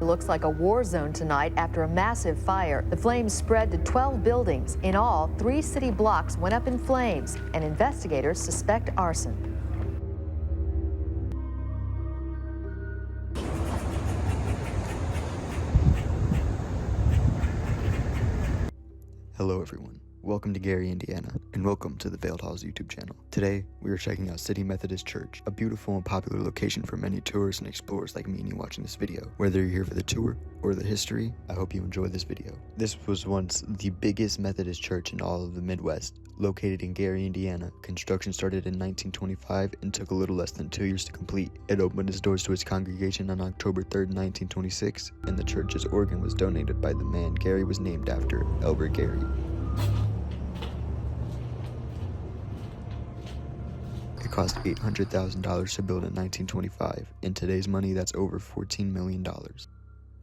It looks like a war zone tonight after a massive fire. The flames spread to 12 buildings. In all, 3 city blocks went up in flames, and investigators suspect arson. Hello everyone, welcome to Gary, Indiana, and welcome to the Veiled Halls YouTube channel. Today, we are checking out City Methodist Church, a beautiful and popular location for many tourists and explorers like me and you watching this video. Whether you're here for the tour or the history, I hope you enjoy this video. This was once the biggest Methodist church in all of the Midwest. Located in Gary, Indiana, construction started in 1925 and took a little less than 2 years to complete. It opened its doors to its congregation on October 3rd, 1926, and the church's organ was donated by the man Gary was named after, Albert Gary. It cost $800,000 to build in 1925. In today's money, that's over $14 million.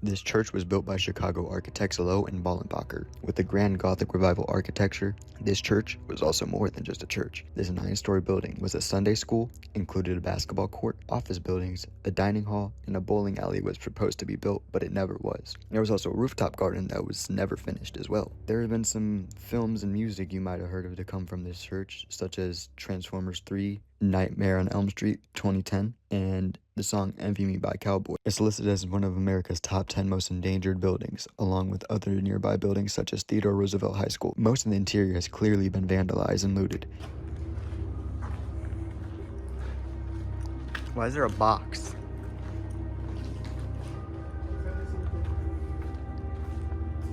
This church was built by Chicago architects Lowe and Ballenbacher. With the grand Gothic Revival architecture, this church was also more than just a church. This 9-story building was a Sunday school, included a basketball court, office buildings, a dining hall, and a bowling alley was proposed to be built, but it never was. There was also a rooftop garden that was never finished as well. There have been some films and music you might have heard of to come from this church, such as Transformers 3, Nightmare on Elm Street 2010, and the song Envy Me by Cowboy. It's listed as one of America's top 10 most endangered buildings, along with other nearby buildings such as Theodore Roosevelt High School. Most of the interior has clearly been vandalized and looted. Why is there a box?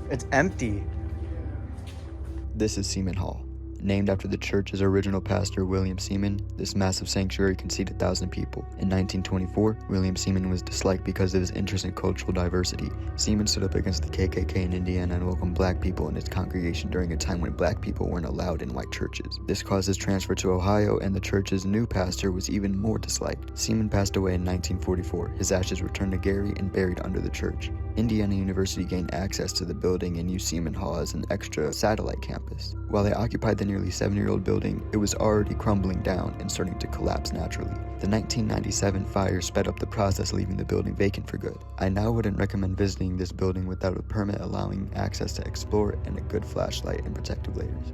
It's empty. This is Seaman Hall. Named after the church's original pastor, William Seaman, this massive sanctuary can seat 1,000 people. In 1924, William Seaman was disliked because of his interest in cultural diversity. Seaman stood up against the KKK in Indiana and welcomed black people in his congregation during a time when black people weren't allowed in white churches. This caused his transfer to Ohio, and the church's new pastor was even more disliked. Seaman passed away in 1944. His ashes were returned to Gary and buried under the church. Indiana University gained access to the building and used Seaman Hall as an extra satellite campus. While they occupied the nearly 7-year-old building, it was already crumbling down and starting to collapse naturally. The 1997 fire sped up the process, leaving the building vacant for good. I now wouldn't recommend visiting this building without a permit allowing access to explore and a good flashlight and protective layers.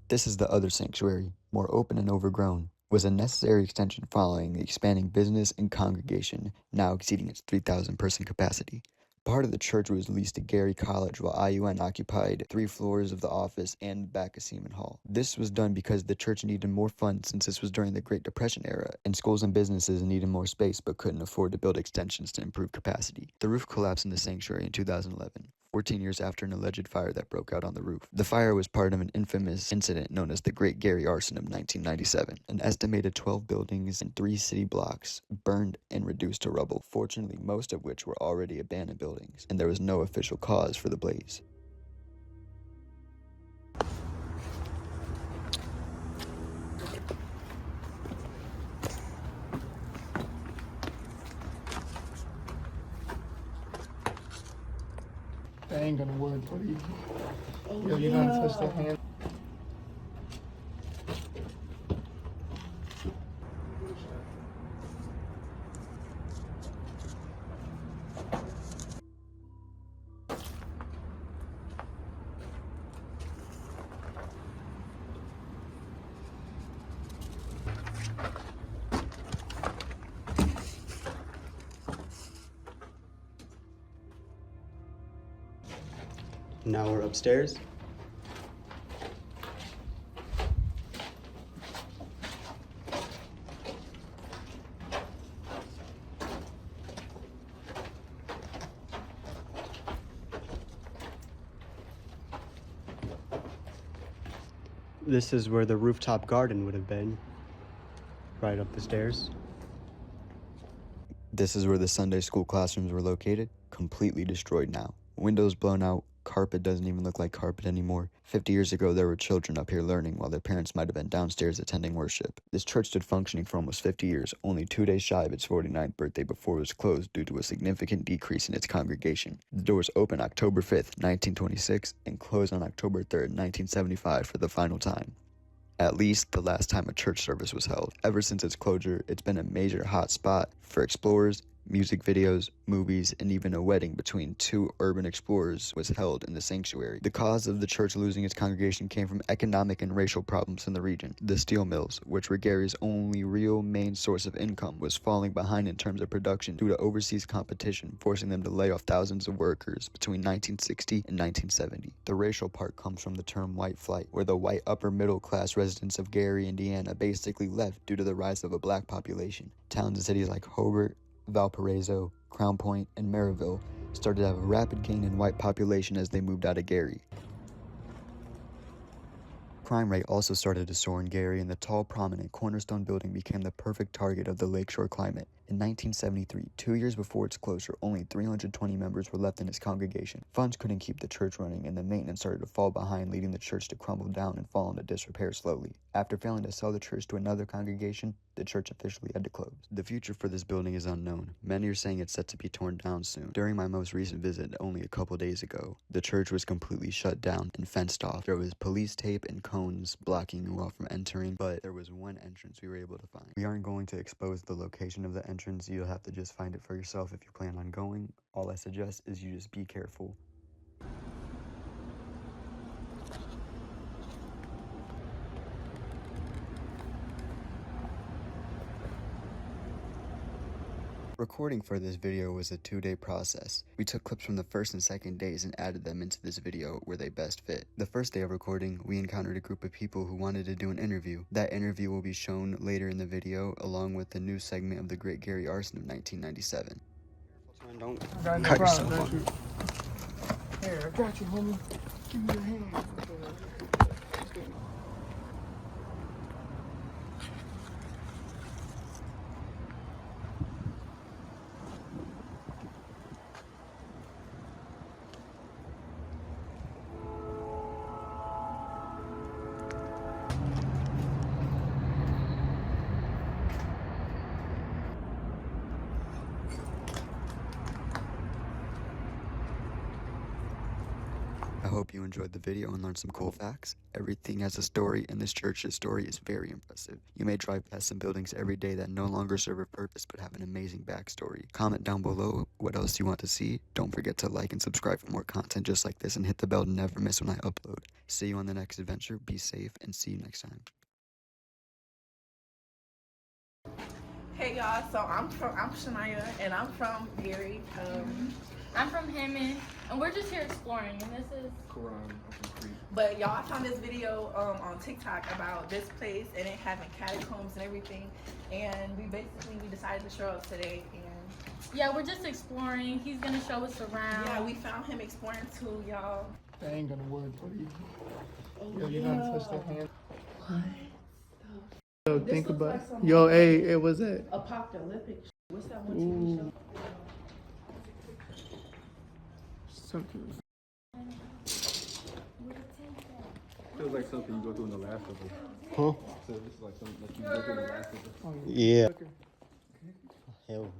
This is the other sanctuary, more open and overgrown, was a necessary extension following the expanding business and congregation, now exceeding its 3,000 person capacity. Part of the church was leased to Gary College, while IUN occupied 3 floors of the office and back of Seaman Hall. This was done because the church needed more funds since this was during the Great Depression era, and schools and businesses needed more space but couldn't afford to build extensions to improve capacity. The roof collapsed in the sanctuary in 2011. 14 years after an alleged fire that broke out on the roof. The fire was part of an infamous incident known as the Great Gary Arson of 1997. An estimated 12 buildings and 3 city blocks burned and reduced to rubble, fortunately most of which were already abandoned buildings, and there was no official cause for the blaze. That ain't gonna work, buddy. Yo, you gotta touch the hand. Now we're upstairs. This is where the rooftop garden would have been, right up the stairs. This is where the Sunday school classrooms were located, completely destroyed now. Windows blown out, Carpet doesn't even look like carpet anymore. 50 years ago, there were children up here learning while their parents might have been downstairs attending worship. This church stood functioning for almost 50 years, only 2 days shy of its 49th birthday before it was closed due to a significant decrease in its congregation. The doors opened October 5th, 1926, and closed on October 3rd, 1975 for the final time. At least the last time a church service was held. Ever since its closure, it's been a major hot spot for explorers, music videos, movies, and even a wedding between two urban explorers was held in the sanctuary. The cause of the church losing its congregation came from economic and racial problems in the region. The steel mills, which were Gary's only real main source of income, was falling behind in terms of production due to overseas competition, forcing them to lay off thousands of workers between 1960 and 1970. The racial part comes from the term white flight, where the white upper middle class residents of Gary, Indiana basically left due to the rise of a black population. Towns and cities like Hobart, Valparaiso, Crown Point, and Maryville started to have a rapid gain in white population as they moved out of Gary. Crime rate also started to soar in Gary, and the tall, prominent Cornerstone building became the perfect target of the lakeshore climate. In 1973, 2 years before its closure, only 320 members were left in its congregation. Funds couldn't keep the church running, and the maintenance started to fall behind, leading the church to crumble down and fall into disrepair slowly. After failing to sell the church to another congregation, the church officially had to close. The future for this building is unknown. Many are saying it's set to be torn down soon. During my most recent visit, only a couple days ago, the church was completely shut down and fenced off. There was police tape and cones blocking you all from entering, but there was one entrance we were able to find. We aren't going to expose the location of the entrance. You'll have to just find it for yourself if you plan on going. All I suggest is you just be careful. Recording for this video was a 2-day process. We took clips from the first and second days and added them into this video where they best fit. The first day of recording, we encountered a group of people who wanted to do an interview. That interview will be shown later in the video, along with the new segment of the Great Gary Arson of 1997. Don't cut yourself up. Here, I got you, homie. Give me your hand. I hope you enjoyed the video and learned some cool facts. Everything has a story, and this church's story is very impressive. You may drive past some buildings every day that no longer serve a purpose but have an amazing backstory. Comment down below what else you want to see. Don't forget to like and subscribe for more content just like this, and hit the bell to never miss when I upload. See you on the next adventure. Be safe, and see you next time. Hey y'all, so I'm Shania and I'm from Gary. I'm from Hammond, and we're just here exploring, and this is Quran, Creek. But y'all, I found this video on TikTok about this place and it having catacombs and everything, and we decided to show up today. And yeah, we're just exploring. He's gonna show us around. yeah, we found him exploring too, y'all. That ain't gonna work, buddy. Yo, you gotta touch that hand. What? Yo, This think looks about. like some- Yo, hey, it was it. Apocalyptic. What's that one TV show? Something. Feels like something you go through in The Last of Us. Huh? So this is like something like you go through in The Last of Us. Oh, Yeah. Okay. Hell.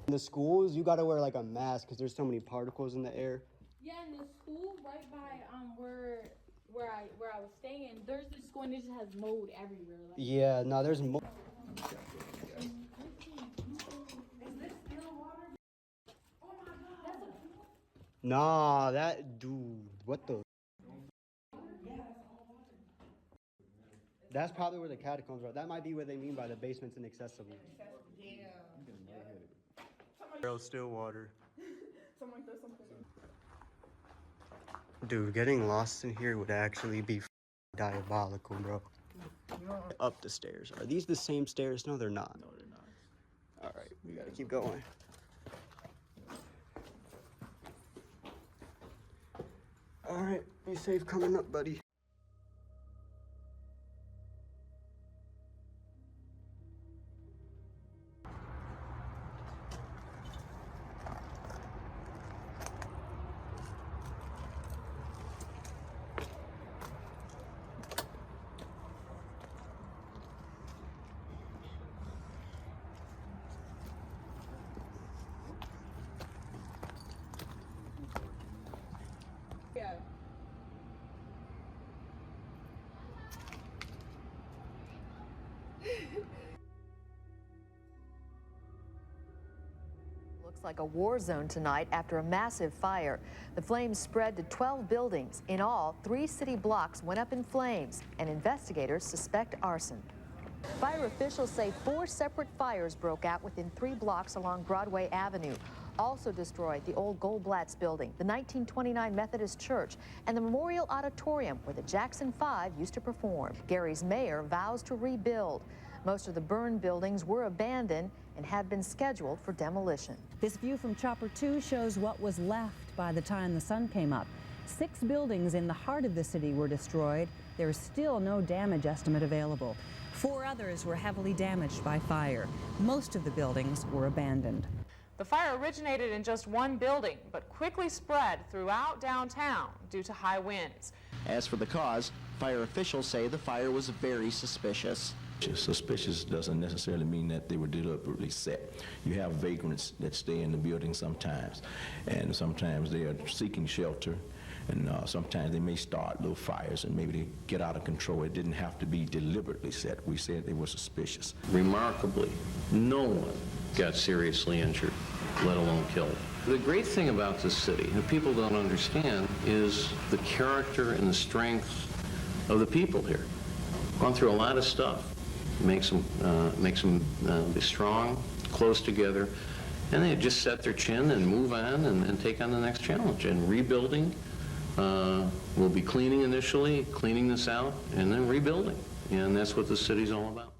In the schools, you gotta wear like a mask because there's so many particles in the air. Yeah, in the school right by where I was staying, there's this school and it just has mold everywhere. Like, Yeah, no, there's more. Nah, that dude, what the? That's probably where the catacombs are. That might be what they mean by the basement's inaccessible. Real still water. Dude, getting lost in here would actually be diabolical, bro. Up the stairs. Are these the same stairs? No, they're not. No, they're not. We gotta keep going. All right, be safe coming up, buddy. Looks like a war zone tonight after a massive fire. The flames spread to 12 buildings. In all, 3 city blocks went up in flames, and investigators suspect arson. Fire officials say 4 separate fires broke out within 3 blocks along Broadway Avenue. Also destroyed the old Goldblatt's building, the 1929 Methodist church, and the Memorial Auditorium where the Jackson 5 used to perform. Gary's mayor vows to rebuild. Most of the burned buildings were abandoned and had been scheduled for demolition. This view from Chopper 2 shows what was left by the time the sun came up. 6 buildings in the heart of the city were destroyed. There is still no damage estimate available. 4 others were heavily damaged by fire. Most of the buildings were abandoned. The fire originated in just one building, but quickly spread throughout downtown due to high winds. As for the cause, fire officials say the fire was very suspicious. Suspicious doesn't necessarily mean that they were deliberately set. You have vagrants that stay in the building sometimes, and sometimes they are seeking shelter, and sometimes they may start little fires and maybe they get out of control. It didn't have to be deliberately set. We said they were suspicious. Remarkably, no one got seriously injured, let alone killed. The great thing about this city that people don't understand is the character and the strength of the people here. Gone through a lot of stuff. Makes them be strong, close together, and they just set their chin and move on and take on the next challenge. And rebuilding, we'll be cleaning initially, cleaning this out, and then rebuilding. And that's what the city's all about.